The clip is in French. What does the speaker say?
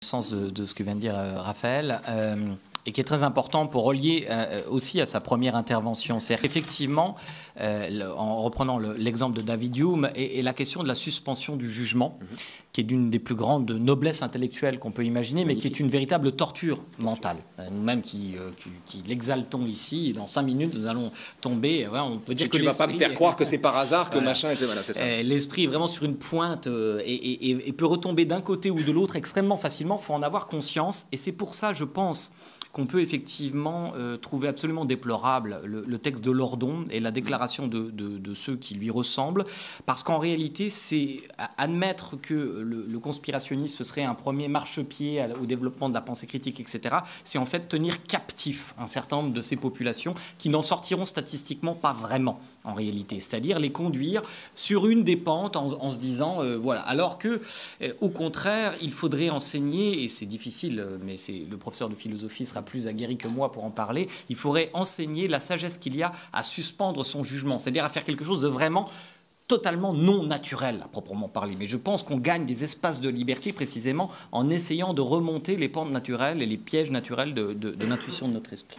Sens de ce que vient de dire Raphaël, et qui est très important pour relier aussi à sa première intervention. C'est effectivement, en reprenant l'exemple de David Hume, et la question de la suspension du jugement, qui est d'une des plus grandes noblesses intellectuelles qu'on peut imaginer, mais qui est une véritable torture mentale. Nous-mêmes qui l'exaltons ici, dans 5 minutes, nous allons tomber. Voilà, on peut dire que tu ne vas pas me faire croire que c'est par hasard que machin était... Voilà, c'est ça. L'esprit est vraiment sur une pointe et peut retomber d'un côté ou de l'autre extrêmement facilement. Il faut en avoir conscience. Et c'est pour ça, je pense, qu'on peut effectivement trouver absolument déplorable le texte de Lordon et la déclaration de ceux qui lui ressemblent, parce qu'en réalité, c'est admettre que le conspirationnisme, ce serait un premier marchepied au développement de la pensée critique, etc., c'est en fait tenir captif un certain nombre de ces populations qui n'en sortiront statistiquement pas vraiment, en réalité, c'est-à-dire les conduire sur une des pentes en se disant, voilà, alors que, au contraire, il faudrait enseigner, et c'est difficile, mais le professeur de philosophie sera plus aguerri que moi pour en parler, il faudrait enseigner la sagesse qu'il y a à suspendre son jugement, c'est-à-dire à faire quelque chose de vraiment totalement non naturel à proprement parler. Mais je pense qu'on gagne des espaces de liberté précisément en essayant de remonter les pentes naturelles et les pièges naturels de l'intuition de notre esprit.